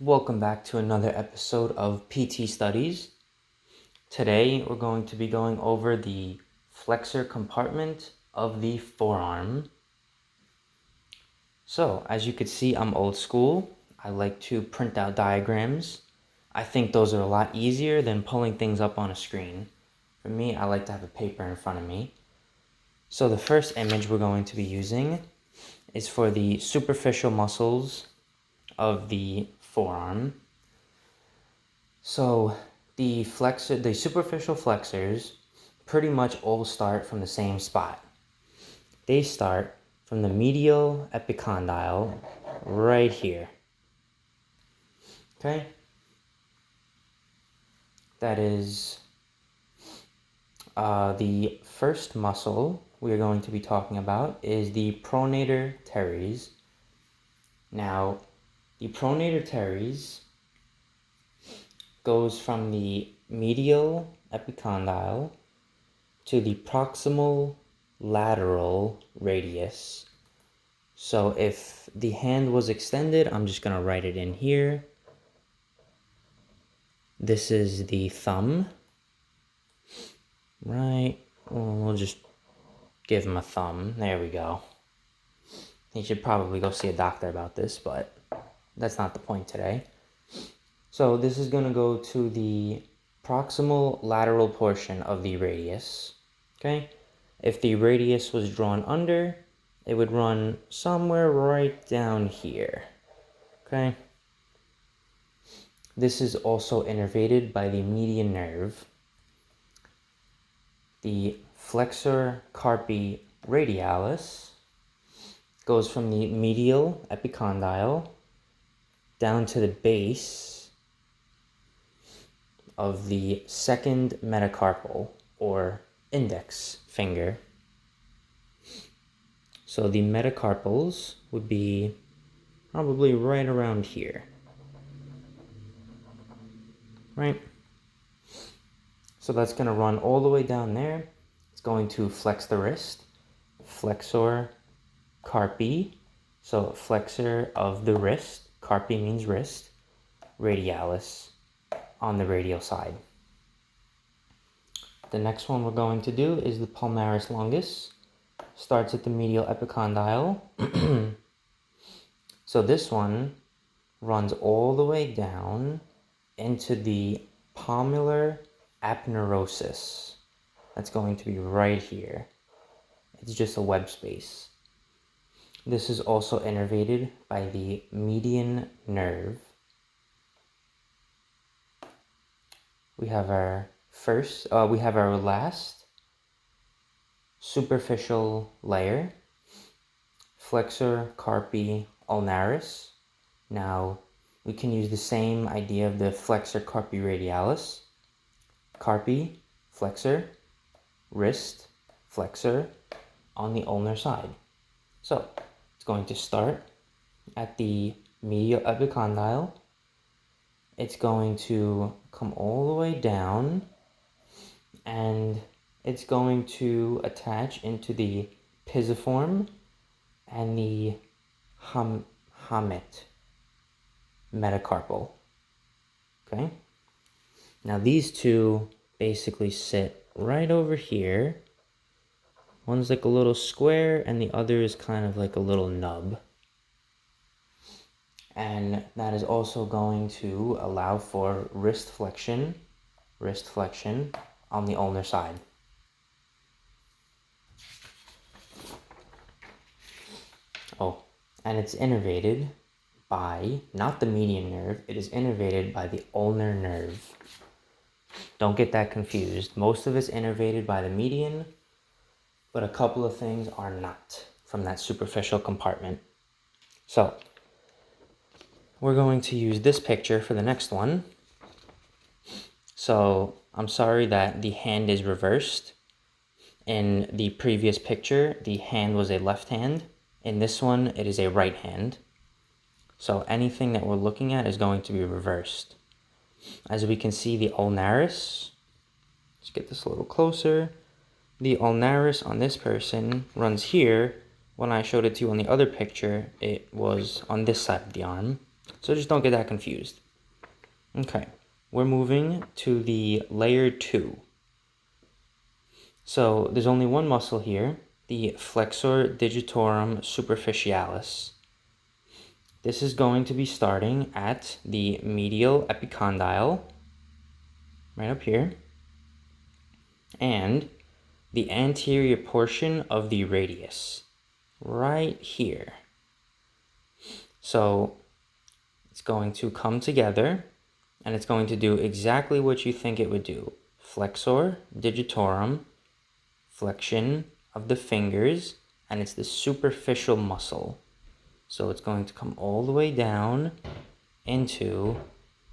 Welcome back to another episode of PT Studies. Today we're going to be going over the flexor compartment of the forearm. So as you can see, I'm old school. I like to print out diagrams. I think those are a lot easier than pulling things up on a screen. For me, I like to have a paper in front of me. So the first image we're going to be using is for the superficial muscles of the forearm. So the superficial flexors pretty much all start from the same spot. They start from the medial epicondyle right here. Okay? That is the first muscle we are going to be talking about is the pronator teres. Now, the pronator teres goes from the medial epicondyle to the proximal lateral radius. So if the hand was extended, I'm just going to write it in here. This is the thumb, right? We'll just give him a thumb. There we go. He should probably go see a doctor about this, but that's not the point today. So this is going to go to the proximal lateral portion of the radius, okay? If the radius was drawn under, it would run somewhere right down here, okay? This is also innervated by the median nerve. The flexor carpi radialis goes from the medial epicondyle down to the base of the second metacarpal or index finger. So the metacarpals would be probably right around here, right? So that's going to run all the way down there. It's going to flex the wrist, flexor carpi, so flexor of the wrist, carpi means wrist, radialis on the radial side. The next one we're going to do is the palmaris longus. Starts at the medial epicondyle. So this one runs all the way down into the palmar aponeurosis. That's going to be right here. It's just a web space. This is also innervated by the median nerve. We have our last superficial layer, flexor carpi ulnaris. Now, we can use the same idea of the flexor carpi radialis. Carpi, flexor, wrist, flexor on the ulnar side. So, it's going to start at the medial epicondyle. It's going to come all the way down, and it's going to attach into the pisiform and the hamate metacarpal. Okay? Now these two basically sit right over here. One's like a little square and the other is kind of like a little nub. And that is also going to allow for wrist flexion on the ulnar side. Oh, and it's innervated by, not the median nerve, it is innervated by the ulnar nerve. Don't get that confused. Most of it's innervated by the median, but a couple of things are not from that superficial compartment. So, we're going to use this picture for the next one. So, I'm sorry that the hand is reversed. In the previous picture, the hand was a left hand. In this one, it is a right hand. So anything that we're looking at is going to be reversed. As we can see, the ulnaris, let's get this a little closer. The ulnaris on this person runs here. When I showed it to you on the other picture, it was on this side of the arm. So just don't get that confused. Okay, we're moving to the layer 2. So there's only one muscle here, the flexor digitorum superficialis. This is going to be starting at the medial epicondyle, right up here, and the anterior portion of the radius, right here. So it's going to come together, and it's going to do exactly what you think it would do. Flexor digitorum, flexion of the fingers, and it's the superficial muscle. So it's going to come all the way down into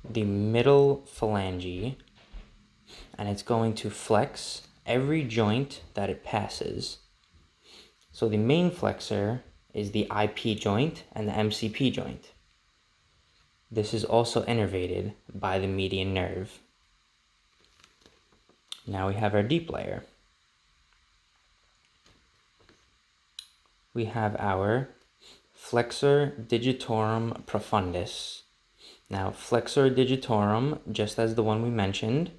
the middle phalange, and it's going to flex every joint that it passes. So the main flexor is the IP joint and the MCP joint. This is also innervated by the median nerve. Now we have our deep layer. We have our flexor digitorum profundus. Now, flexor digitorum, just as the one we mentioned,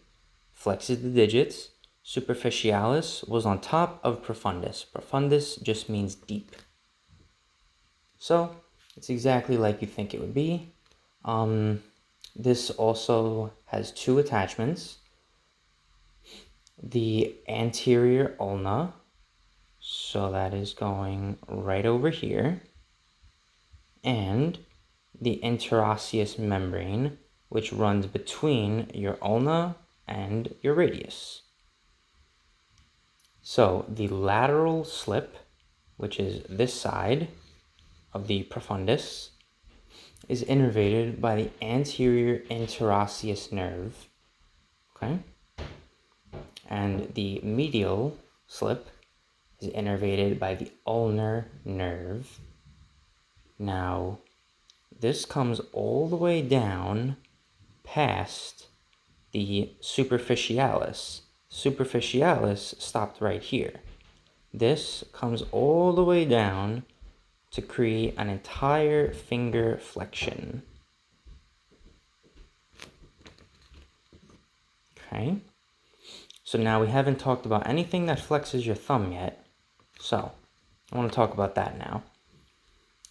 flexes the digits. Superficialis was on top of profundus. Profundus just means deep. So, it's exactly like you think it would be. This also has two attachments. The anterior ulna, so that is going right over here, and the interosseous membrane, which runs between your ulna and your radius. So the lateral slip, which is this side of the profundus, is innervated by the anterior interosseous nerve, okay? And the medial slip is innervated by the ulnar nerve. Now, this comes all the way down past the superficialis. Superficialis stopped right here. This comes all the way down to create an entire finger flexion. Okay, so now we haven't talked about anything that flexes your thumb yet, so I want to talk about that now.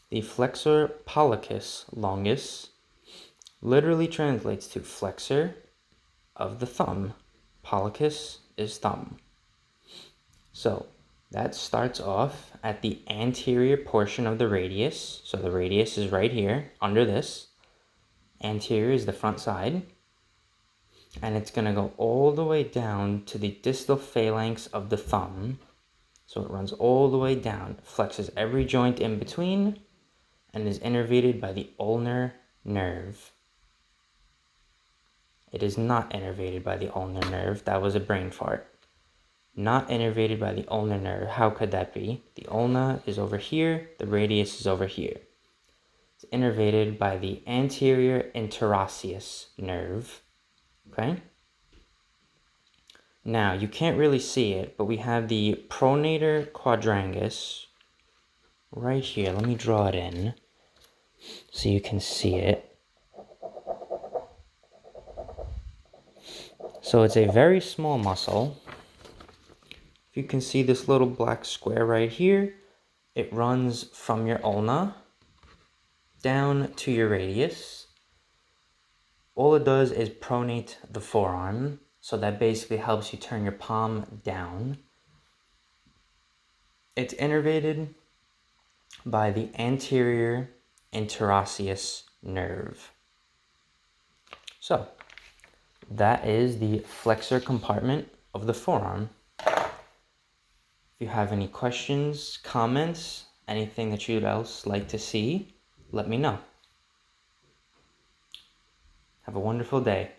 The flexor pollicis longus literally translates to flexor of the thumb. Pollicis is thumb. So that starts off at the anterior portion of the radius. So the radius is right here under this. Anterior is the front side. And it's going to go all the way down to the distal phalanx of the thumb. So it runs all the way down, flexes every joint in between, and is innervated by the ulnar nerve. It is not innervated by the ulnar nerve. That was a brain fart. Not innervated by the ulnar nerve. How could that be? The ulna is over here. The radius is over here. It's innervated by the anterior interosseous nerve. Okay? Now, you can't really see it, but we have the pronator quadrangis right here. Let me draw it in so you can see it. So it's a very small muscle. If you can see this little black square right here, it runs from your ulna down to your radius. All it does is pronate the forearm, so that basically helps you turn your palm down. It's innervated by the anterior interosseous nerve. So that is the flexor compartment of the forearm. If you have any questions, comments, anything that you'd else like to see, let me know. Have a wonderful day.